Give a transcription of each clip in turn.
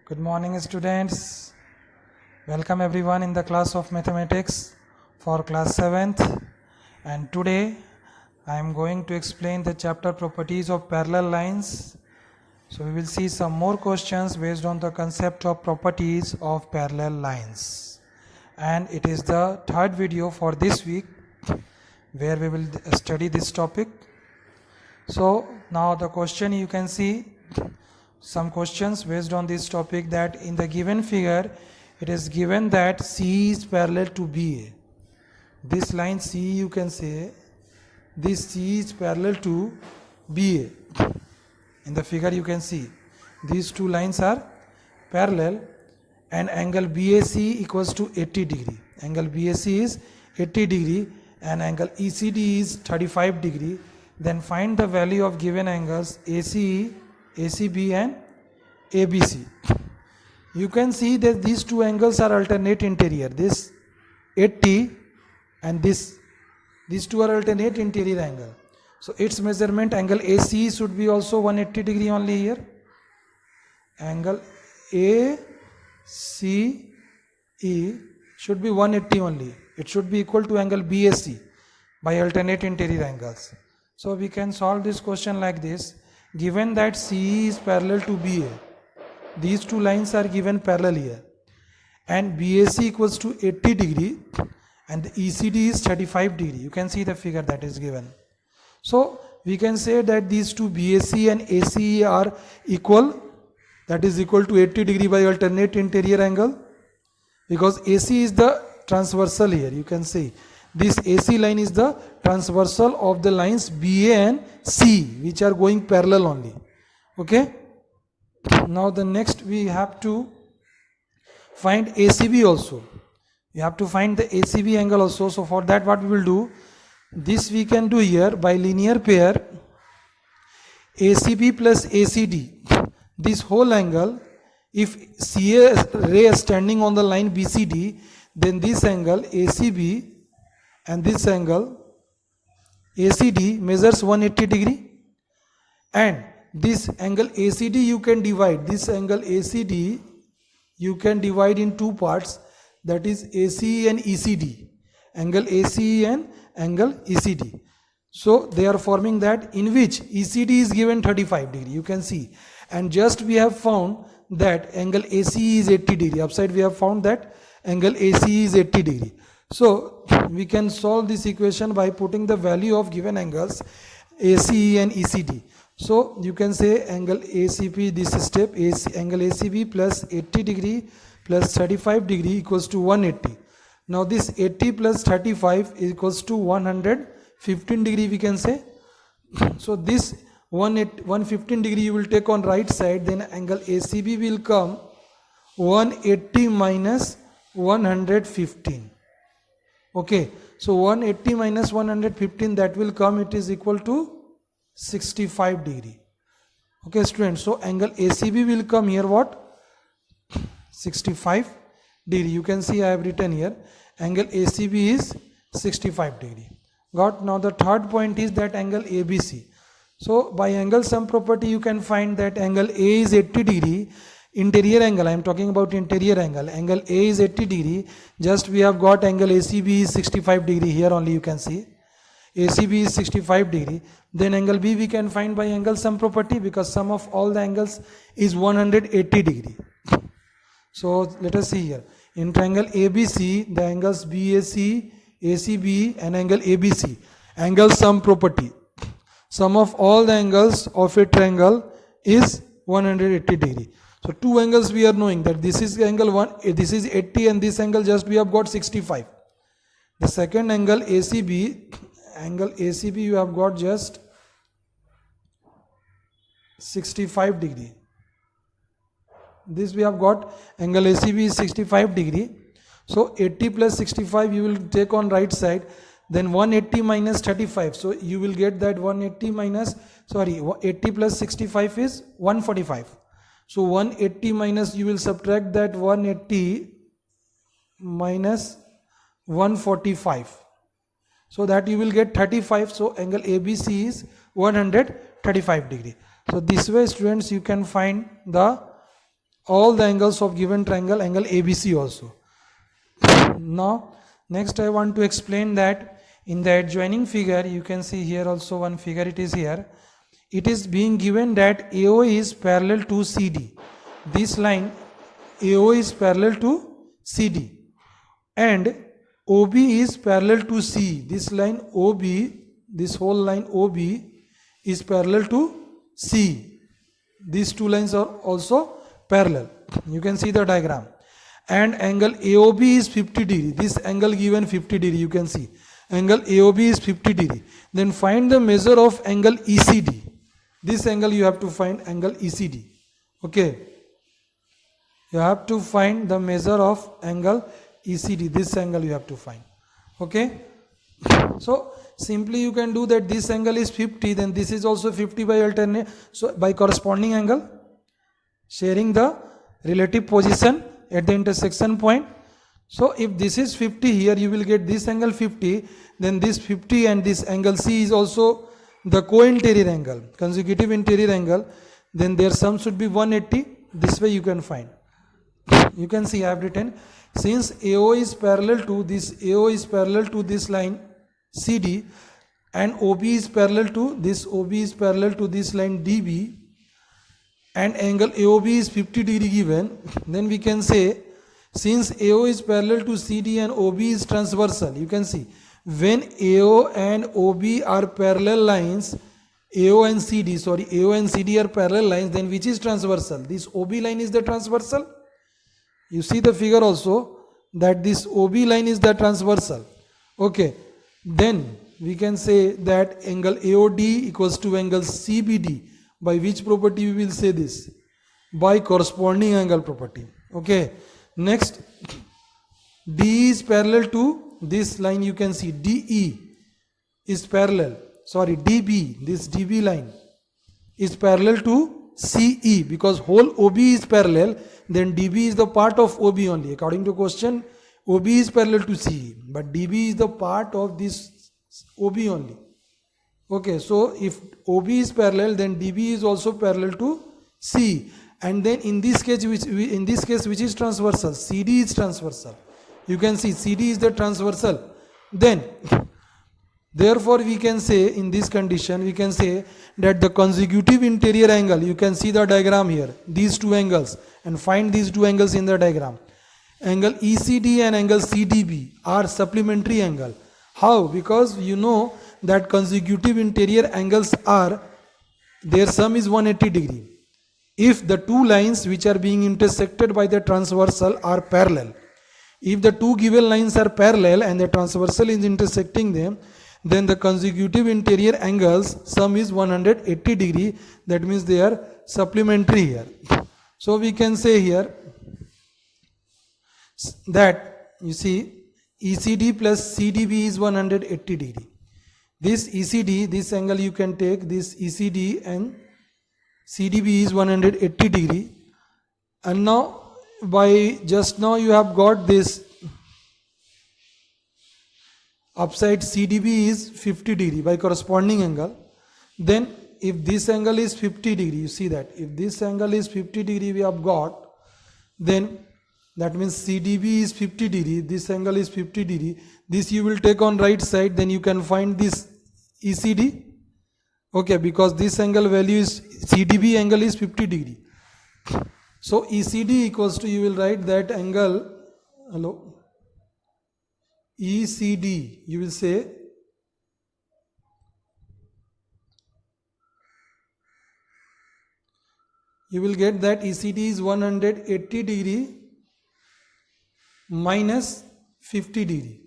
Good morning, students. Welcome everyone in the class of mathematics for class 7th. And today I am going to explain the chapter properties of parallel lines. So we will see some more questions based on the concept of properties of parallel lines. And it is the third video for this week where we will study this topic. So now the question, you can see some questions based on this topic, that in the given figure it is given that C is parallel to BA. This line C, you can say this C is parallel to BA. In the figure you can see these two lines are parallel and angle BAC equals to 80 degree. Angle BAC is 80 degree and angle ECD is 35 degree. Then find the value of given angles ACE, ACB and ABC. You can see that these two angles are alternate interior. This 80 and these two are alternate interior angle. So its measurement angle AC should be also 180 degree only here. Angle ACE should be 180 only. It should be equal to angle BAC by alternate interior angles. So we can solve this question like this. Given that CE is parallel to BA, these two lines are given parallel here, and BAC equals to 80 degree and the ECD is 35 degree. You can see the figure that is given. So we can say that these two BAC and ACE are equal, that is equal to 80 degree by alternate interior angle, because AC is the transversal here. You can say this AC line is the transversal of the lines BA and C, which are going parallel only. Okay. Now the next we have to find ACB also. We have to find the ACB angle also. So for that what we will do, this we can do here by linear pair ACB plus ACD. This whole angle, if CA ray is standing on the line BCD, then this angle ACB and this angle ACD measures 180 degree, and this angle ACD you can divide, this angle ACD you can divide in two parts, that is ACE and ECD, angle ACE and angle ECD. So they are forming that, in which ECD is given 35 degree, you can see, and just we have found that angle ACE is 80 degree, upside we have found that angle ACE is 80 degree. So we can solve this equation by putting the value of given angles ACE and ECD. So you can say angle ACB, this step angle ACB plus 80 degree plus 35 degree equals to 180. Now this 80 plus 35 equals to 115 degree, we can say. So this 115 degree you will take on right side, then angle ACB will come 180 minus 115. Okay, so 180 minus 115, that will come, it is equal to 65 degree. Okay students, so angle ACB will come here what? 65 degree. You can see I have written here angle ACB is 65 degree. Got? Now the third point is that angle ABC. So by angle sum property you can find that angle A is 80 degree. Interior angle, I am talking about interior angle. Angle A is 80 degree. Just we have got angle ACB is 65 degree. Here only you can see ACB is 65 degree. Then angle B we can find by angle sum property, because sum of all the angles is 180 degree. So let us see here. In triangle ABC, the angles BAC, ACB and angle ABC. Angle sum property. Sum of all the angles of a triangle is 180 degree. So two angles we are knowing, that this is angle 1, this is 80 and this angle just we have got 65. The second angle ACB, you have got just 65 degree. This we have got angle ACB is 65 degree. So 80 plus 65 you will take on right side, then 180 minus 35. So you will get that 80 plus 65 is 145. So 180 minus, you will subtract that 180 minus 145. So that you will get 35. So angle ABC is 135 degree. So this way students you can find the all the angles of given triangle, angle ABC also. Now next I want to explain that in the adjoining figure, you can see here also one figure, it is here. It is being given that AO is parallel to CD. This line AO is parallel to CD and OB is parallel to C. This line OB, this whole line OB is parallel to C. These two lines are also parallel. You can see the diagram. And angle AOB is 50 degree. This angle given 50 degree, you can see. Angle AOB is 50 degree. Then find the measure of angle ECD. This angle you have to find, angle ECD. Okay. You have to find the measure of angle ECD. This angle you have to find. Okay. So simply you can do that this angle is 50, then this is also 50 by alternate. So by corresponding angle, sharing the relative position at the intersection point. So if this is 50 here, you will get this angle 50, then this 50 and this angle C is also the co-interior angle, consecutive interior angle, then their sum should be 180. This way you can find. You can see I have written, since AO is parallel to this, AO is parallel to this line CD and OB is parallel to this, OB is parallel to this line DB, and angle AOB is 50 degree given, then we can say since AO is parallel to CD and OB is transversal, you can see when AO and OB are parallel lines, AO and CD are parallel lines, then which is transversal? This OB line is the transversal. You see the figure also that this OB line is the transversal. Okay, then we can say that angle AOD equals to angle CBD. By which property we will say this? By corresponding angle property. Okay. Next, DE is parallel to this line, you can see DE is parallel. Sorry, DB, this DB line is parallel to CE because whole OB is parallel, then DB is the part of OB only. According to question, OB is parallel to CE, but DB is the part of this OB only. Okay, so if OB is parallel, then DB is also parallel to C, and then in this case, which is transversal, CD is transversal. You can see CD is the transversal. Then, therefore, we can say in this condition, we can say that the consecutive interior angle. You can see the diagram here. These two angles, and find these two angles in the diagram. Angle ECD and angle CDB are supplementary angle. How? Because you know that consecutive interior angles are, their sum is 180 degree. If the two lines which are being intersected by the transversal are parallel, if the two given lines are parallel and the transversal is intersecting them, then the consecutive interior angles sum is 180 degree. That means they are supplementary here. So we can say here that you see ECD plus CDB is 180 degree. This ECD, this angle you can take, this ECD and CDB is 180 degree. And now by just now you have got this upside CDB is 50 degree by corresponding angle. Then if this angle is 50 degree, you see that if this angle is 50 degree we have got, then that means CDB is 50 degree, this angle is 50 degree, this you will take on right side, then you can find this ECD. Okay, because this angle value is, CDB angle is 50 degree. So ECD equals to, you will write that angle, ECD, you will say you will get that ECD is 180 degree minus 50 degree.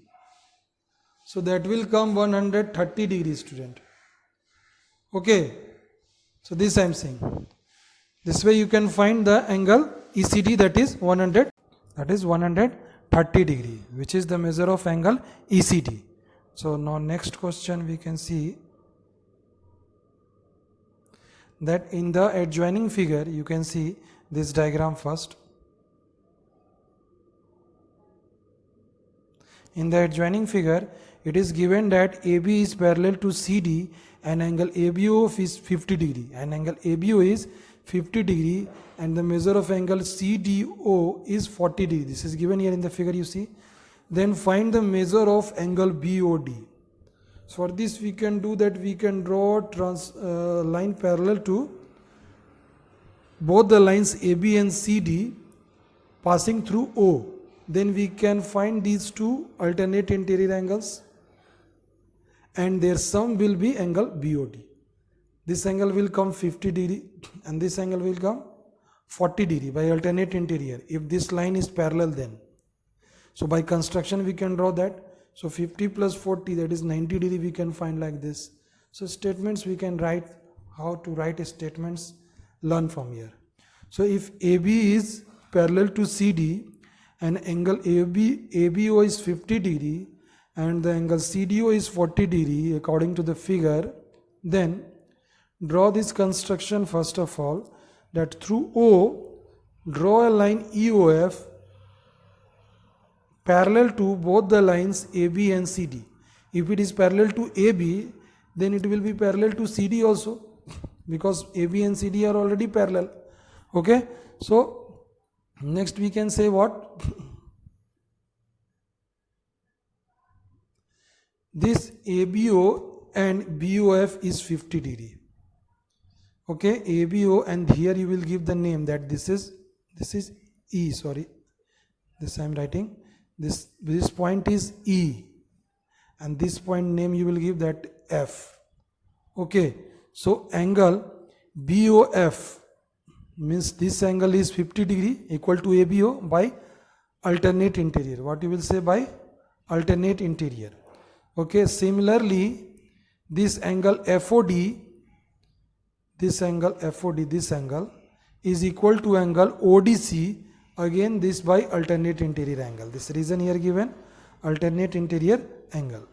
So that will come 130 degree, student. Okay. So this I am saying. This way you can find the angle ECD, that is 130 degree, which is the measure of angle ECD. So now next question we can see that in the adjoining figure you can see this diagram first. In the adjoining figure it is given that AB is parallel to CD and angle ABO is 50 degree and angle ABO is 50 degree and the measure of angle CDO is 40 degree. This is given here in the figure, you see. Then find the measure of angle BOD. So for this we can do that, we can draw line parallel to both the lines AB and CD passing through O. Then we can find these two alternate interior angles and their sum will be angle BOD. This angle will come 50 degree and this angle will come 40 degree by alternate interior if this line is parallel then. So by construction we can draw that. So 50 plus 40, that is 90 degree, we can find like this. So statements we can write, how to write statements, learn from here. So if AB is parallel to CD and angle ABO is 50 degree and the angle CDO is 40 degree according to the figure, then draw this construction first of all, that through O draw a line EOF parallel to both the lines AB and CD. If it is parallel to AB, then it will be parallel to CD also, because AB and CD are already parallel. Okay, so next we can say what? This ABO and BOF is 50 degree. Okay, ABO, and here you will give the name that this is E, sorry, this I am writing, this point is E and this point name you will give that F. Okay, so angle BOF means this angle is 50 degree equal to ABO by alternate interior. What you will say by alternate interior? Okay, similarly this angle FOD, this angle is equal to angle ODC, again this by alternate interior angle. This reason here given alternate interior angle.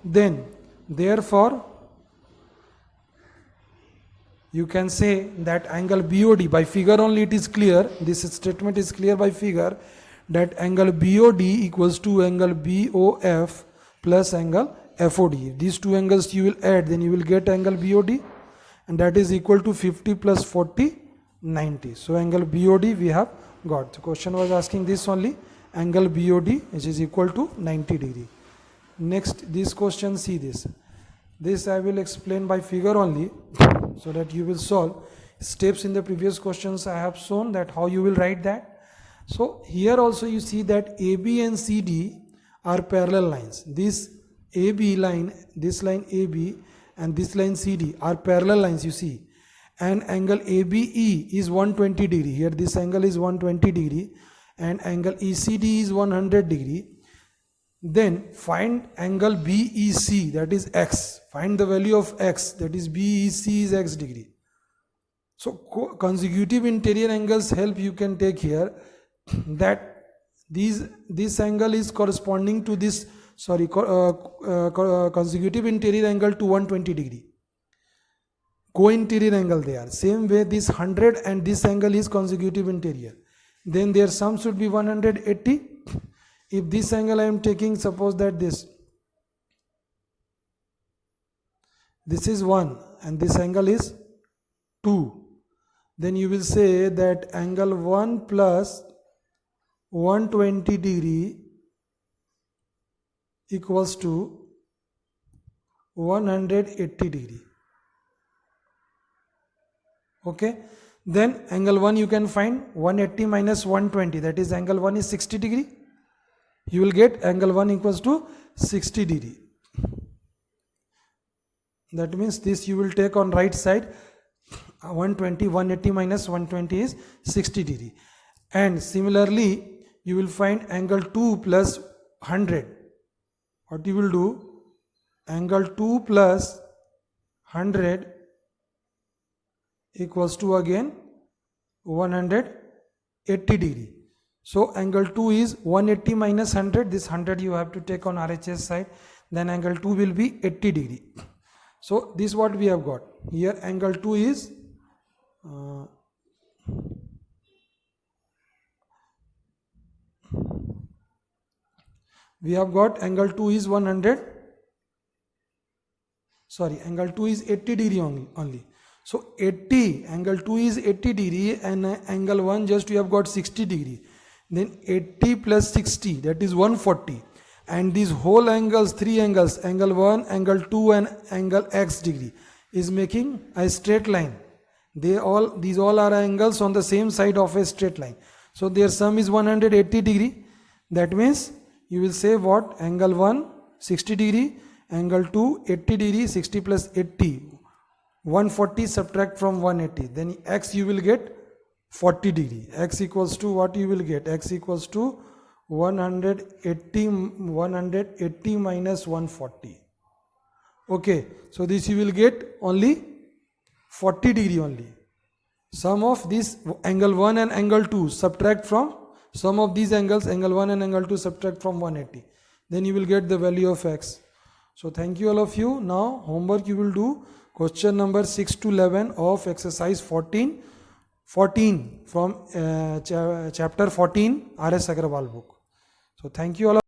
Then therefore you can say that angle BOD, by figure only it is clear, this statement is clear by figure, that angle BOD equals to angle BOF plus angle FOD. These two angles you will add, then you will get angle BOD, and that is equal to 50 plus 40, 90. So angle BOD we have got. The question was asking this only, angle BOD, which is equal to 90 degree. Next, this question, see this. This I will explain by figure only, so that you will solve. Steps in the previous questions I have shown that how you will write that. So here also you see that AB and CD are parallel lines. This AB line, this line AB and this line CD are parallel lines, you see. And angle ABE is 120 degree. Here this angle is 120 degree and angle ECD is 100 degree. Then find angle BEC, that is X. Find the value of X, that is BEC is X degree. So consecutive interior angles help you can take here, that this angle is corresponding to this, sorry, consecutive interior angle to 120 degree. Co-interior angle they are. Same way this 100 and this angle is consecutive interior. Then their sum should be 180. If this angle I am taking, suppose that this is 1 and this angle is 2, then you will say that angle 1 plus 120 degree equals to 180 degree. Okay, then angle 1 you can find 180 minus 120, that is angle 1 is 60 degree. You will get angle 1 equals to 60 degree. That means this you will take on right side, 120, 180 minus 120 is 60 degree. And similarly you will find angle 2 plus 100. What you will do? Angle 2 plus 100 equals to again 180 degree. So angle 2 is 180 minus 100. This 100 you have to take on RHS side. Then angle 2 will be 80 degree. So this is what we have got. Here angle 2 is we have got angle 2 is 100. Sorry, angle 2 is 80 degree only. So 80, angle 2 is 80 degree and angle 1 just you have got 60 degree. Then 80 plus 60, that is 140. And these whole angles, three angles, angle 1, angle 2 and angle x degree is making a straight line. These all are angles on the same side of a straight line. So their sum is 180 degree. That means you will say what? Angle 1 60 degree, angle 2 80 degree, 60 plus 80 140, subtract from 180, then x you will get 40 degree. X equals to what you will get? X equals to 180 minus 140. Okay, so this you will get only 40 degree only. Sum of this angle 1 and angle 2 subtract from sum of these angles, angle 1 and angle 2 subtract from 180. Then you will get the value of x. So thank you all of you. Now homework you will do question number 6 to 11 of exercise 14 from chapter 14 R.S. Agrawal book. So thank you all.